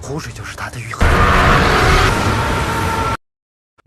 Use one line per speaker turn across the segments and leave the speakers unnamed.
湖水就是他的愈合。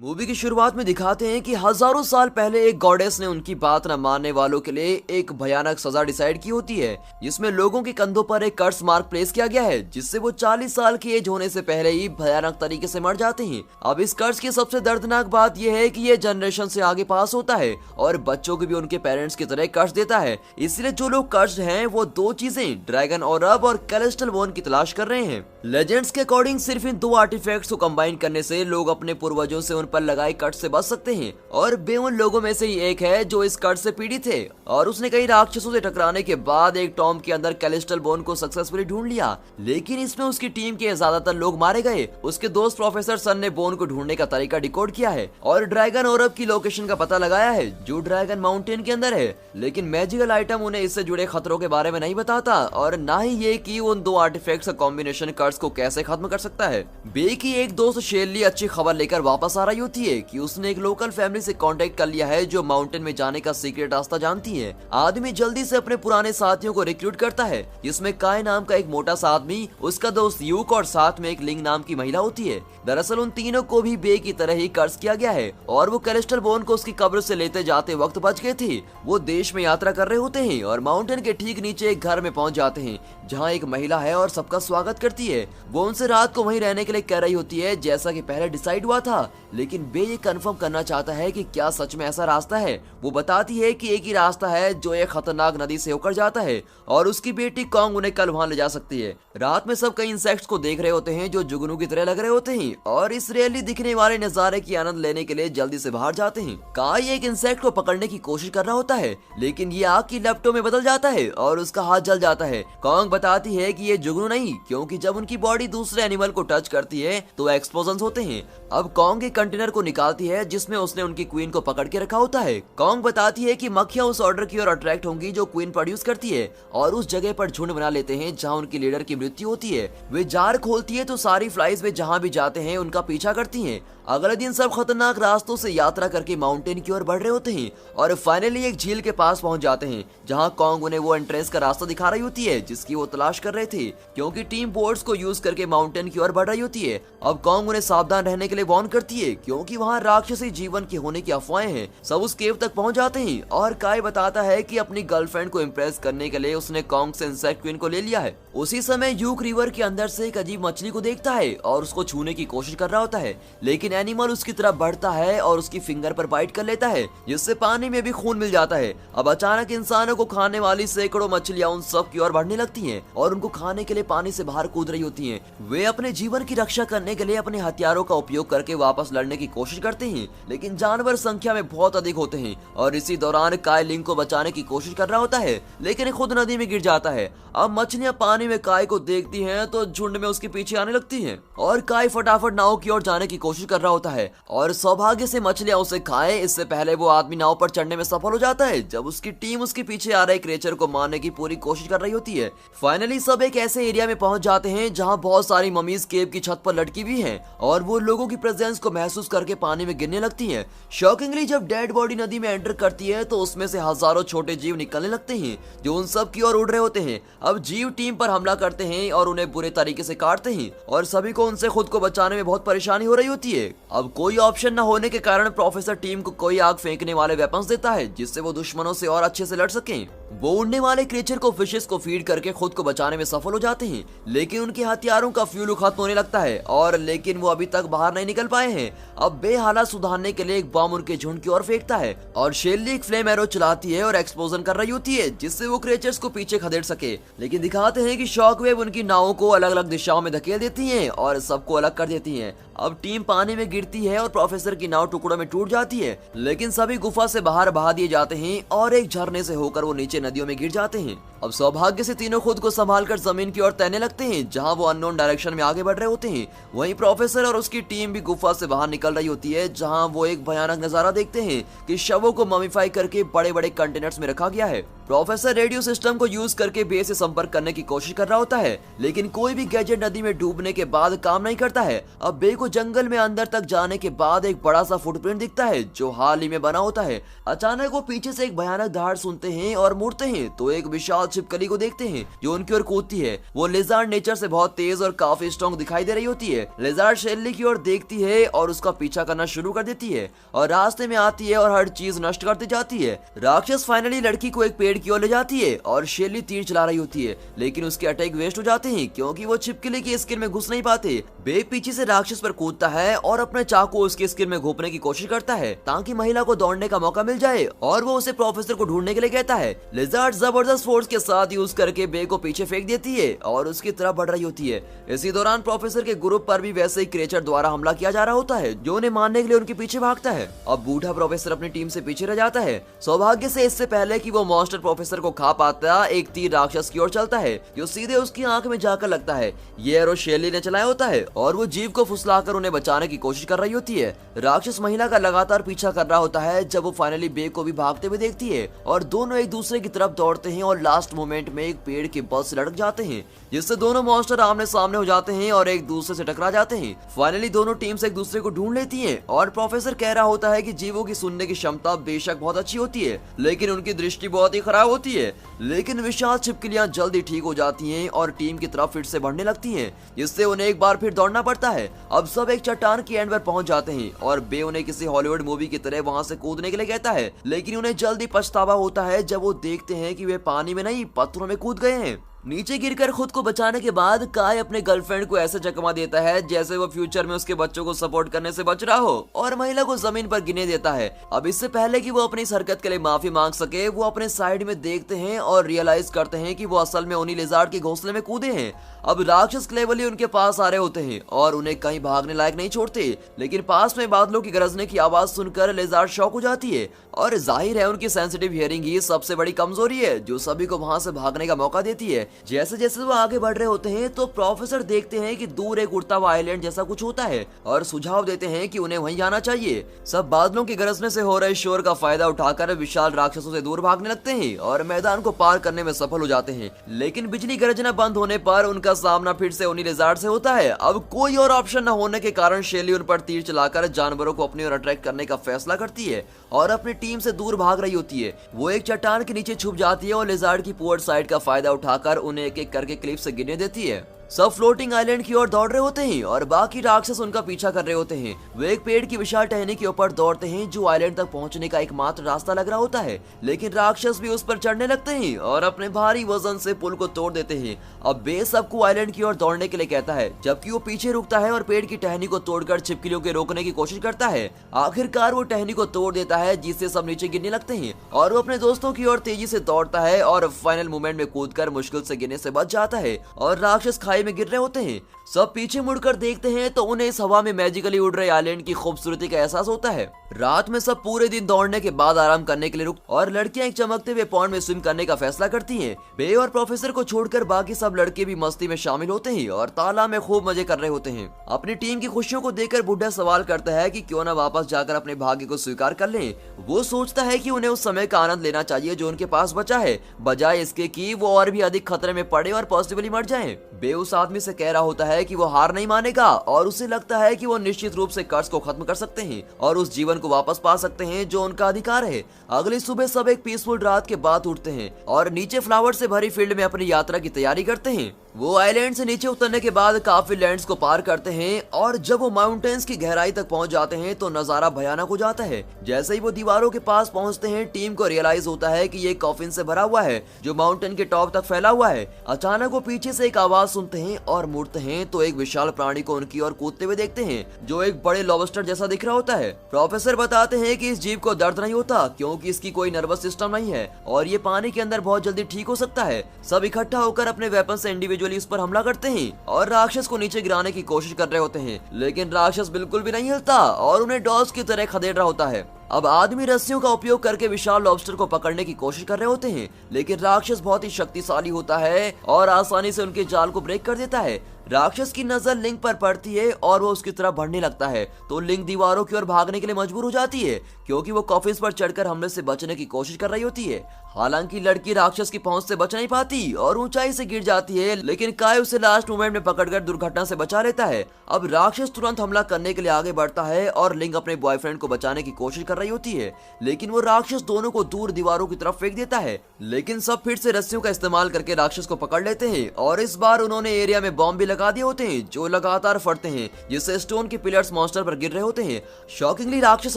movie की शुरुआत में दिखाते हैं कि हजारों साल पहले एक गॉडेस ने उनकी बात न मानने वालों के लिए एक भयानक सजा डिसाइड की होती है, जिसमें लोगों के कंधों पर एक कर्स मार्क प्लेस किया गया है, जिससे वो 40 साल की एज होने से पहले ही भयानक तरीके से मर जाते हैं। अब इस कर्स की सबसे दर्दनाक बात यह है कि ये जनरेशन से आगे पास होता है और बच्चों को भी उनके पेरेंट्स की तरह कर्स देता है। इसलिए जो लोग कर्स हैं वो दो चीजें, ड्रैगन ऑरब और कैलेस्टल बोन की तलाश कर रहे हैं। लेजेंड्स के अकॉर्डिंग सिर्फ इन दो आर्टिफैक्ट्स को कंबाइन करने से लोग अपने पूर्वजों से उन पर लगाए कट से बच सकते हैं, और बे उन लोगों में से ही एक है जो इस कट से पीड़ित है, और उसने कई राक्षसों से टकराने के बाद एक टॉम के अंदर कैलेस्टल बोन को सक्सेसफुली ढूंढ लिया। लेकिन इसमें उसकी टीम के ज्यादातर लोग मारे गए। उसके दोस्त प्रोफेसर सन ने बोन को ढूंढने का तरीका डिकोड किया है और ड्रैगन ऑरब की लोकेशन का पता लगाया है जो ड्रैगन माउंटेन के अंदर है। लेकिन मैजिकल आइटम उन्हें इससे जुड़े खतरों के बारे में नहीं बताता, और ना ही ये कि उन दो आर्टिफैक्ट्स का कॉम्बिनेशन कर्स को कैसे खत्म कर सकता है। बे की एक दोस्त शेरली अच्छी खबर लेकर वापस आ रही होती है कि उसने एक लोकल फैमिली से कांटेक्ट कर लिया है जो माउंटेन में जाने का सीक्रेट रास्ता जानती है। आदमी जल्दी से अपने पुराने साथियों को रिक्रूट करता है, जिसमें काय नाम का एक मोटा सा आदमी, उसका दोस्त यूक और साथ में एक लिंग नाम की महिला होती है। दरअसल उन तीनों को भी बे की तरह ही कर्ज किया गया है और वो कैलेस्टल बोन को उसकी कब्र से लेते जाते वक्त बच गए थे। वो देश में यात्रा कर रहे होते हैं और माउंटेन के ठीक नीचे एक घर में पहुंच जाते हैं जहां एक महिला है और सबका स्वागत करती है। वो उनसे रात को वहीं रहने के लिए कह रही होती है जैसा कि पहले डिसाइड हुआ था, लेकिन बे ये कंफर्म करना चाहता है कि क्या सच में ऐसा रास्ता है। वो बताती है कि एक ही रास्ता है जो एक खतरनाक नदी से होकर जाता है और उसकी बेटी कॉन्ग उन्हें कल वहां ले जा सकती है। रात में सब कई इंसेक्ट्स को देख रहे होते हैं जो जुगनू की तरह लग रहे होते हैं और इस रेयरली दिखने वाले नजारे की आनंद लेने के लिए जल्दी से बाहर जाते हैं। काई एक इंसेक्ट को पकड़ने की कोशिश कर रहा होता है, लेकिन ये आग की लपटों में बदल जाता है और उसका हाथ जल जाता है। कॉन्ग बताती है कि ये जुगनू नहीं, क्योंकि जब उनकी बॉडी दूसरे एनिमल को टच करती है तो एक्सप्लोजन होते हैं। अब कॉन्ग एक कंटेनर को निकालती है जिसमें उसने उनकी क्वीन को पकड़ के रखा होता है। कॉन्ग बताती है कि मक्खियां उस ऑर्डर की ओर अट्रैक्ट होंगी जो क्वीन प्रोड्यूस करती है और उस जगह पर झुंड बना लेते हैं जहां उनकी लीडर की मृत्यु होती है। वे जार खोलती है तो सारी फ्लाइज वे जहां भी जाते हैं उनका पीछा करती हैं। अगले दिन सब खतरनाक रास्तों से यात्रा करके माउंटेन की ओर बढ़ रहे होते हैं और फाइनली एक झील के पास पहुंच जाते हैं जहां कॉन्ग उन्हें वो एंट्रेंस का रास्ता दिखा रही होती है जिसकी वो तलाश कर रहे थे, क्योंकि टीम बोट्स को यूज करके माउंटेन की ओर बढ़ रही होती है। अब कॉन्ग उन्हें सावधान रहने के लिए वार्न करती है क्योंकि वहां राक्षसी जीवन के होने की अफवाहें हैं। सब उस केव तक पहुंच जाते हैं और काय बताता है कि अपनी गर्लफ्रेंड को इम्प्रेस करने के लिए उसने कॉन्ग से इंसेक्ट क्वीन को ले लिया है। उसी समय यूक रिवर के अंदर से एक अजीब मछली को देखता है और उसको छूने की कोशिश कर रहा होता है, लेकिन एनिमल उसकी तरफ बढ़ता है और उसकी फिंगर पर बाइट कर लेता है जिससे पानी में भी खून मिल जाता है। अब अचानक इंसानों को खाने वाली सैकड़ों मछलियां उन सब की ओर बढ़ने लगती हैं और उनको खाने के लिए पानी से बाहर कूद रही होती हैं। वे अपने जीवन की रक्षा करने के लिए अपने हथियारों का उपयोग करके वापस लड़ने की कोशिश करते हैं, लेकिन जानवर संख्या में बहुत अधिक होते हैं और इसी दौरान काय लिंग को बचाने की कोशिश कर रहा होता है, लेकिन खुद नदी में गिर जाता है। अब मछलियां पानी में काय को देखती हैं तो झुंड में उसके पीछे आने लगती हैं और काय फटाफट नाव की ओर जाने की कोशिश कर रहा होता है और सौभाग्य से मछलियां उसे खाए इससे पहले वो आदमी नाव पर चढ़ने में सफल हो जाता है जब उसकी टीम उसके पीछे आ रहे क्रिएचर को मारने की पूरी कोशिश कर रही होती है। फाइनली सब एक ऐसे एरिया में पहुंच जाते हैं जहां बहुत सारी ममीज केव की छत पर लटकी हुई हैं और वो लोगों की प्रेजेंस को महसूस करके पानी में गिरने लगती हैं। शॉकिंगली जब डेड बॉडी नदी में एंटर करती है तो उसमें से हजारों छोटे जीव निकलने लगते हैं जो उन सब की ओर उड़ रहे होते हैं। अब जीव टीम पर हमला करते हैं और उन्हें बुरे तरीके से काटते हैं और सभी को उनसे खुद को बचाने में बहुत परेशानी हो रही होती है। अब कोई ऑप्शन न होने के कारण प्रोफेसर टीम को कोई आग फेंकने वाले वेपन्स देता है जिससे वो दुश्मनों से और अच्छे से लड़ सकें। वो उड़ने वाले क्रिएचर को फिशेस को फीड करके खुद को बचाने में सफल हो जाते हैं, लेकिन उनके हथियारों का फ्यूल खत्म होने लगता है और लेकिन वो अभी तक बाहर नहीं निकल पाए हैं। अब बे हालात सुधारने के लिए एक बम उनके झुंड की ओर फेंकता है और शेरली एक फ्लेम एरो चलाती है और एक्सप्लोजन कर रही होती है जिससे वो क्रिएचर्स को पीछे खदेड़ सके, लेकिन दिखाते हैं कि शॉकवेव उनकी नावों को अलग अलग दिशाओं में धकेल देती है और सबको अलग कर देती है। अब टीम पानी में गिरती है और प्रोफेसर की नाव टुकड़ों में टूट जाती है, लेकिन सभी गुफा से बाहर बहा दिए जाते हैं और एक झरने से होकर वो नीचे नदियों में गिर जाते हैं। अब सौभाग्य से तीनों खुद को संभालकर जमीन की ओर तैरने लगते हैं जहां वो अननोन डायरेक्शन में आगे बढ़ रहे होते हैं। वहीं प्रोफेसर और उसकी टीम भी गुफा से बाहर निकल रही होती है जहां वो एक भयानक नजारा देखते हैं कि शवों को ममीफाई करके बड़े बड़े कंटेनर्स में रखा गया है। प्रोफेसर रेडियो सिस्टम को यूज करके बे से संपर्क करने की कोशिश कर रहा होता है, लेकिन कोई भी गैजेट नदी में डूबने के बाद काम नहीं करता है। अब बे को जंगल में अंदर तक जाने के बाद एक बड़ा सा फुटप्रिंट दिखता है जो हाल ही में बना होता है। अचानक वो पीछे से एक भयानक दहाड़ सुनते हैं और मुड़ते हैं तो एक विशाल छिपकली को देखते हैं जो उनकी ओर कूदती है। वो लिजार्ड नेचर से बहुत तेज और काफी स्ट्रॉन्ग दिखाई दे रही होती है। लिजार्ड शेल्ली की ओर देखती है और उसका पीछा करना शुरू कर देती है और रास्ते में आती है और हर चीज नष्ट करती जाती है। राक्षस फाइनली लड़की को एक पेड़ की ओर ले जाती है और शेल्ली तीर चला रही होती है, लेकिन उसके अटैक वेस्ट हो जाते हैं क्योंकि वो छिपकली की स्किन में घुस नहीं पाते। बे पीछे से राक्षस पर कूदता है और अपने चाकू उसकी स्किन में घोंपने की कोशिश करता है ताकि महिला को दौड़ने का मौका मिल जाए और वो उसे प्रोफेसर को ढूंढने के लिए कहता है। लिजार्ड जबरदस्त फोर्स के साथ यूज करके बे को पीछे फेंक देती है और उसकी तरफ बढ़ रही होती है। इसी दौरान प्रोफेसर के ग्रुप पर भी वैसे ही क्रिएचर द्वारा हमला किया जा रहा होता है जो उन्हें मारने के लिए उनके पीछे भागता है। अब बूढ़ा प्रोफेसर अपनी टीम से पीछे रह जाता है। सौभाग्य से इससे पहले कि वो मॉन्स्टर प्रोफेसर को खा पाता, एक तीर राक्षस की ओर चलता है जो सीधे उसकी आंख में जाकर लगता है। ये एरो शेली ने चलाया होता है और वो जीव को फुसलाकर उन्हें बचाने की कोशिश कर रही होती है। राक्षस महिला का लगातार पीछा कर रहा होता है जब वो फाइनली बे को भी भागते हुए देखती है और दोनों एक दूसरे की तरफ दौड़ते हैं और लास्ट मोमेंट में एक पेड़ के बल से लटक जाते हैं, जिससे दोनों मॉन्स्टर आमने सामने हो जाते हैं और एक दूसरे से टकरा जाते हैं। फाइनली दोनों टीम्स एक दूसरे को ढूंढ लेती हैं और प्रोफेसर कह रहा होता है कि जीवों की सुनने की क्षमता बेशक बहुत अच्छी होती है, लेकिन उनकी दृष्टि बहुत ही खराब होती है। लेकिन विशाल छिपकलियां जल्दी ठीक हो जाती हैं और टीम की तरफ फिर से बढ़ने लगती हैं, जिससे उन्हें एक बार फिर दौड़ना पड़ता है। अब सब एक चट्टान की एंड पर पहुंच जाते हैं और बे उन्हें किसी हॉलीवुड मूवी की तरह वहां से कूदने के लिए कहता है, लेकिन उन्हें जल्दी पछतावा होता है जब वो देखते हैं कि वे पानी में नहीं पत्थरों में कूद गए हैं। नीचे गिरकर खुद को बचाने के बाद काय अपने गर्लफ्रेंड को ऐसे चकमा देता है जैसे वो फ्यूचर में उसके बच्चों को सपोर्ट करने से बच रहा हो और महिला को जमीन पर गिरने देता है। अब इससे पहले कि वो अपनी इस हरकत के लिए माफी मांग सके, वो अपने साइड में देखते हैं और रियलाइज करते हैं कि वो असल में उन्हीं लिजार्ड के घोंसले में कूदे हैं। अब राक्षस क्लेवरली उनके पास आ रहे होते हैं और उन्हें कहीं भागने लायक नहीं छोड़ते, लेकिन पास में बादलों की गरजने की आवाज सुनकर लिजार्ड शॉक हो जाती है और जाहिर है उनकी सेंसिटिव हियरिंग ही सबसे बड़ी कमजोरी है जो सभी को वहां से भागने का मौका देती है। जैसे जैसे वो आगे बढ़ रहे होते हैं तो प्रोफेसर देखते हैं कि दूर एक उड़ता हुआ आइलैंड जैसा कुछ होता है और सुझाव देते हैं कि उन्हें वहीं जाना चाहिए। सब बादलों के गरजने से हो रहे शोर का फायदा उठाकर विशाल राक्षसों से दूर भागने लगते हैं और मैदान को पार करने में सफल हो जाते हैं, लेकिन बिजली गरजना बंद होने पर उनका सामना फिर से उन्हीं लिजार्ड से होता है। अब कोई और ऑप्शन न होने के कारण शेली उन पर तीर चलाकर जानवरों को अपनी ओर अट्रैक्ट करने का फैसला करती है और अपनी टीम से दूर भाग रही होती है। वो एक चट्टान के नीचे छुप जाती है और लिजार्ड की पोर्ट साइड का फायदा उठाकर उन्हें एक एक करके क्लिफ से गिरने देती है। सब फ्लोटिंग आइलैंड की ओर दौड़ रहे होते हैं और बाकी राक्षस उनका पीछा कर रहे होते हैं। वे एक पेड़ की विशाल टहनी के ऊपर दौड़ते हैं जो आइलैंड तक पहुंचने का एकमात्र रास्ता लग रहा होता है, लेकिन राक्षस भी उस पर चढ़ने लगते हैं और अपने भारी वजन से पुल को तोड़ देते हैं। अब बे सबको आइलैंड की ओर दौड़ने के लिए कहता है, जबकि वो पीछे रुकता है और पेड़ की टहनी को तोड़कर छिपकलियों के रोकने की कोशिश करता है। आखिरकार वो टहनी को तोड़ देता है जिससे सब नीचे गिरने लगते हैं और वो अपने दोस्तों की ओर तेजी से दौड़ता है और फाइनल मोमेंट में कूदकर मुश्किल से गिरने से बच जाता है और राक्षस खाई में गिर रहे होते हैं। सब पीछे मुड़कर देखते हैं तो उन्हें इस हवा में मैजिकली उड़ रहे आइलैंड की खूबसूरती का एहसास होता है। रात में सब पूरे दिन दौड़ने के बाद आराम करने के लिए रुक और लड़कियां एक चमकते हुए पॉन्ड में स्विम करने का फैसला करती हैं। बे और प्रोफेसर को छोड़कर बाकी सब लड़के भी मस्ती में शामिल होते हैं और तालाब में खूब मजे कर रहे होते हैं। अपनी टीम की खुशियों को देखकर बुढ़ा सवाल करता है कि क्यों न वापस जाकर अपने भाग्य को स्वीकार कर लें। वो सोचता है कि उन्हें उस समय का आनंद लेना चाहिए जो उनके पास बचा है, बजाय इसके कि वो और भी अधिक खतरे में पड़े और पॉसिबली मर जाएं। बे उस आदमी से कह रहा होता है कि वो हार नहीं मानेगा और उसे लगता है कि वो निश्चित रूप से कर्ज को खत्म कर सकते हैं और उस जीवन को वापस पा सकते हैं जो उनका अधिकार है। अगली सुबह सब एक पीसफुल रात के बाद उठते हैं और नीचे फ्लावर से भरी फील्ड में अपनी यात्रा की तैयारी करते हैं। वो आइलैंड से नीचे उतरने के बाद काफी लैंड्स को पार करते हैं और जब वो माउंटेन्स की गहराई तक पहुंच जाते हैं तो नजारा भयानक हो जाता है। जैसे ही वो दीवारों के पास पहुंचते हैं, टीम को रियलाइज होता है कि ये कॉफिन से भरा हुआ है जो माउंटेन के टॉप तक फैला हुआ है। अचानक वो पीछे से एक आवाज सुनते हैं और मुड़ते हैं तो एक विशाल प्राणी को उनकी ओर कूदते हुए देखते हैं जो एक बड़े लॉबस्टर जैसा दिख रहा होता है। प्रोफेसर बताते हैं कि इस जीव को दर्द नहीं होता क्योंकि इसकी कोई नर्वस सिस्टम नहीं है और ये पानी के अंदर बहुत जल्दी ठीक हो सकता है। सब इकट्ठा होकर अपने वेपन से इंडिविजुअली उस पर हमला करते हैं और राक्षस को नीचे गिराने की कोशिश कर रहे होते हैं, लेकिन राक्षस बिल्कुल भी नहीं हिलता और उन्हें डॉल्स की तरह खदेड़ रहा होता है। अब आदमी रस्सियों का उपयोग करके विशाल लॉबस्टर को पकड़ने की कोशिश कर रहे होते हैं, लेकिन राक्षस बहुत ही शक्तिशाली होता है और आसानी से उनके जाल को ब्रेक कर देता है। राक्षस की नजर लिंक पर पड़ती है और वो उसकी तरफ बढ़ने लगता है तो लिंक दीवारों की ओर भागने के लिए मजबूर हो जाती है क्योंकि वो कॉफिन्स पर चढ़कर हमले से बचने की कोशिश कर रही होती है। हालांकि लड़की राक्षस की पहुंच से बच नहीं पाती और ऊंचाई से गिर जाती है, लेकिन काय उसे लास्ट मोमेंट में पकड़कर दुर्घटना से बचा लेता है। अब राक्षस तुरंत हमला करने के लिए आगे बढ़ता है और लिंग अपने बॉयफ्रेंड को बचाने की कोशिश कर रही होती है, लेकिन वो राक्षस दोनों को दूर दीवारों की तरफ फेंक देता है। लेकिन सब फिर से रस्सियों का इस्तेमाल करके राक्षस को पकड़ लेते हैं और इस बार उन्होंने एरिया में बॉम्ब भी लगा दिए होते हैं जो लगातार फटते हैं, जिससे स्टोन के पिलर्स मॉन्स्टर पर गिर रहे होते हैं। शॉकिंगली राक्षस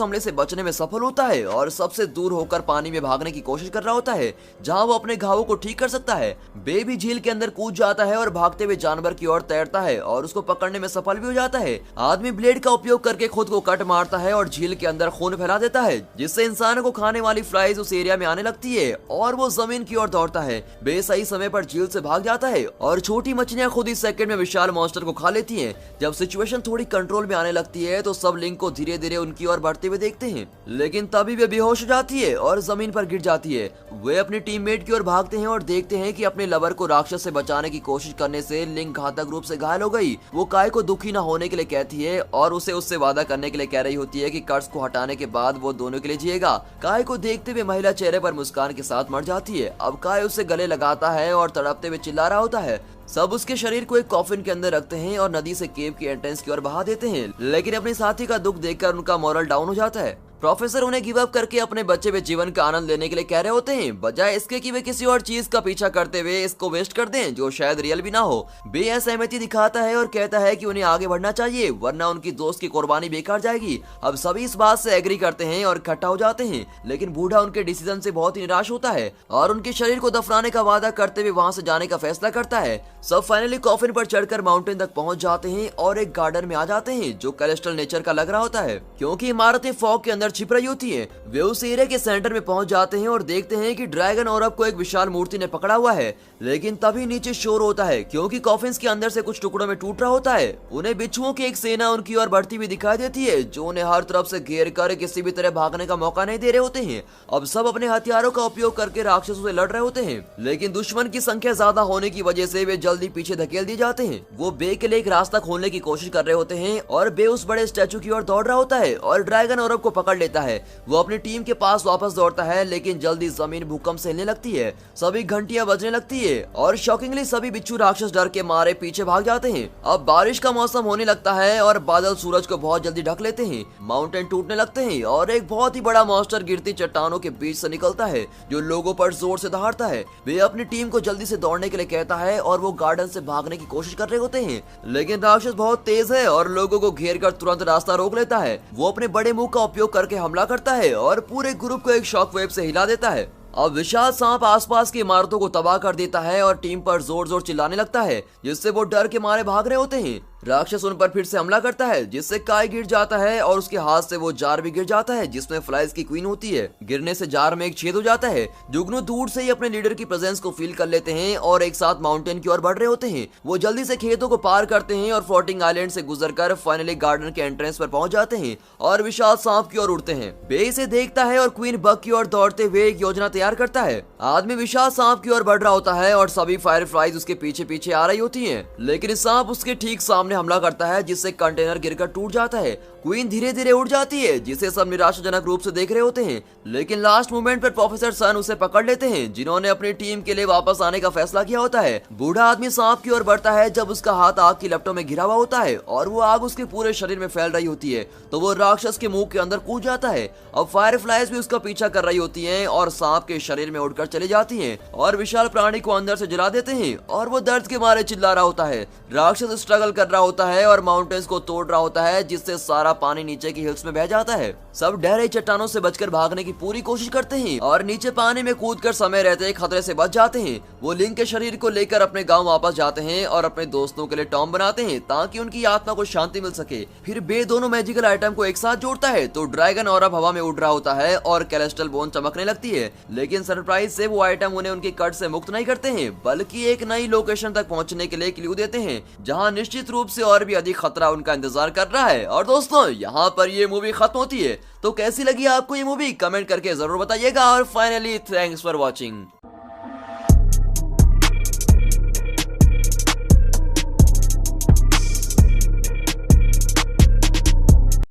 हमले से बचने में सफल होता है और सबसे दूर होकर पानी में भागने की कोशिश कर रहा होता है, जहां वो अपने घावों को ठीक कर सकता है। बे भी झील के अंदर कूद जाता है और भागते हुए जानवर की ओर तैरता है और उसको पकड़ने में सफल भी हो जाता है। आदमी ब्लेड का उपयोग करके खुद को कट मारता है और झील के अंदर खून फैला देता है, जिससे इंसानों को खाने वाली फ्लाइज उस एरिया में आने लगती है और वो जमीन की ओर दौड़ता है। बे सही समय पर झील से भाग जाता है और छोटी मछलियां खुद ही सेकंड में विशाल मॉन्स्टर को खा लेती हैं। जब सिचुएशन थोड़ी कंट्रोल में आने लगती है तो सब लिंक को धीरे धीरे उनकी ओर बढ़ते हुए देखते हैं, लेकिन तभी वे बेहोश हो जाती है और जमीन पर गिर जाती है। वे अपनी टीममेट की ओर भागते हैं और देखते हैं कि अपने लवर को राक्षस से बचाने की कोशिश करने से लिंक घातक रूप से घायल हो गई। वो काय को दुखी न होने के लिए कहती है और उसे उससे वादा करने के लिए कह रही होती है कि कर्ज को हटाने के बाद वो दोनों के लिए जिएगा। काय को देखते हुए महिला चेहरे पर मुस्कान के साथ मर जाती है। अब काय उसे गले लगाता है और तड़पते हुए चिल्ला रहा होता है। सब उसके शरीर को एक कॉफिन के अंदर रखते हैं और नदी से केव की एंट्रेंस की ओर बहा देते हैं, लेकिन अपने साथी का दुख देखकर उनका मोरल डाउन हो जाता है। प्रोफेसर उन्हें गिव अप करके अपने बच्चे में जीवन का आनंद लेने के लिए कह रहे होते हैं, बजाय इसके कि वे किसी और चीज का पीछा करते हुए इसको वेस्ट कर दें जो शायद रियल भी ना हो। बे असहमति दिखाता है और कहता है कि उन्हें आगे बढ़ना चाहिए वरना उनकी दोस्त की कुर्बानी बेकार जाएगी। अब सभी इस बात से एग्री करते हैं और इकट्ठा हो जाते हैं, लेकिन बूढ़ा उनके डिसीजन से बहुत ही निराश होता है और उनके शरीर को दफनाने का वादा करते हुए वहाँ से जाने का फैसला करता है। सब फाइनली कॉफिन पर चढ़कर माउंटेन तक पहुंच जाते हैं और एक गार्डन में आ जाते हैं जो कैलेस्ट्रल नेचर का लग रहा होता है, क्योंकि इमारतें फॉग के अंदर छिप रही होती है। वे उस एरिया के सेंटर में पहुंच जाते हैं और देखते हैं कि ड्रैगन औरब को एक विशाल मूर्ति ने पकड़ा हुआ है, लेकिन तभी नीचे शोर होता है क्योंकि कॉफिन्स के अंदर से कुछ टुकड़ों में टूट रहा होता है। उन्हें बिच्छुओं की एक सेना उनकी ओर बढ़ती हुई दिखाई देती है जो उन्हें हर तरफ से घेर कर किसी भी तरह भागने का मौका नहीं दे रहे होते हैं। अब सब अपने हथियारों का उपयोग करके राक्षसों से लड़ रहे होते हैं, लेकिन दुश्मन की संख्या ज्यादा होने की वजह से वे जल्दी पीछे धकेल दिए जाते हैं। वो बे के लिए एक रास्ता खोलने की कोशिश कर रहे होते हैं और बे उस बड़े स्टैचू की ओर दौड़ रहा होता है और ड्रैगन औरब को पकड़ लेता है। वो अपनी टीम के पास वापस दौड़ता है, लेकिन जल्दी जमीन भूकंप से हिलने लगती है, सभी घंटियां बजने लगती है और शॉकिंगली सभी बिच्छू राक्षस डर के मारे पीछे भाग जाते हैं। अब बारिश का मौसम होने लगता है और बादल सूरज को बहुत जल्दी ढक लेते हैं। माउंटेन टूटने लगते हैं और एक बहुत ही बड़ा मॉन्स्टर गिरती चट्टानों के बीच से निकलता है जो लोगों पर जोर से दहाड़ता है। वे अपनी टीम को जल्दी से दौड़ने के लिए कहता है और वो गार्डन से भागने की कोशिश कर रहे होते हैं, लेकिन राक्षस बहुत तेज है और लोगों को घेर कर तुरंत रास्ता रोक लेता है। वो अपने बड़े मुंह का उपयोग करके हमला करता है और पूरे ग्रुप को एक शॉक वेव से हिला देता है। अब विशाल सांप आसपास की इमारतों को तबाह कर देता है और टीम पर जोर जोर चिल्लाने लगता है, जिससे वो डर के मारे भाग रहे होते हैं। राक्षस उन पर फिर से हमला करता है, जिससे काय गिर जाता है और उसके हाथ से वो जार भी गिर जाता है जिसमें फ्लाइज की क्वीन होती है। गिरने से जार में एक छेद हो जाता है। जुगनू दूर से ही अपने लीडर की प्रेजेंस को फील कर लेते हैं और एक साथ माउंटेन की ओर बढ़ रहे होते हैं। वो जल्दी से खेतों को पार करते हैं और फ्लोटिंग आइलैंड से गुजरकर फाइनली गार्डन के एंट्रेंस पर पहुंच जाते हैं और विशाल सांप की ओर उड़ते हैं। बे इसे देखता है और क्वीन बग की ओर दौड़ते हुए एक योजना तैयार करता है। आदमी विशाल सांप की ओर बढ़ रहा होता है और सभी फायर फ्लाइज उसके पीछे पीछे आ रही होती है, लेकिन सांप उसके ठीक सामने हमला करता है जिससे कंटेनर गिरकर टूट जाता है। क्वीन धीरे धीरे उड़ जाती है जिसे सब निराशाजनक रूप से देख रहे होते हैं, लेकिन लास्ट मोमेंट पर प्रोफेसर सन उसे पकड़ लेते हैं जिन्होंने अपनी टीम के लिए वापस आने का फैसला किया होता है। बूढ़ा आदमी सांप की ओर बढ़ता है जब उसका हाथ आग की लपटों में घिरा हुआ होता है और वो आग उसके पूरे शरीर में फैल रही होती है, तो वो राक्षस के मुंह के अंदर कूद जाता है। अब फायर फ्लाइज भी उसका पीछा कर रही होती है और सांप के शरीर में उड़कर चली जाती है और विशाल प्राणी को अंदर से जला देते हैं और वो दर्द के मारे चिल्ला रहा होता है। राक्षस स्ट्रगल कर रहा होता है और माउंटेन्स को तोड़ रहा होता है जिससे सारा पानी नीचे की हिल्स में बह जाता है। सब डर चट्टानों से बचकर भागने की पूरी कोशिश करते हैं और नीचे पानी में कूदकर समय रहते खतरे से बच जाते हैं। वो लिंक के शरीर को लेकर अपने गांव वापस जाते हैं और अपने दोस्तों के लिए टॉम बनाते हैं ताकि उनकी आत्मा को शांति मिल सके। फिर बे दोनों मैजिकल आइटम को एक साथ जोड़ता है तो ड्रैगन औरब हवा में उड़ रहा होता है और कैलेस्ट्रल बोन चमकने लगती है, लेकिन सरप्राइज से वो आइटम उन्हें उनके कट से मुक्त नहीं करते हैं बल्कि एक नई लोकेशन तक पहुंचने के लिए क्लू देते हैं जहां निश्चित रूप से और भी अधिक खतरा उनका इंतजार कर रहा है। और दोस्तों यहाँ पर ये मूवी खत्म होती है, तो कैसी लगी आपको ये मूवी कमेंट करके जरूर बताइएगा और फाइनली थैंक्स फॉर वॉचिंग।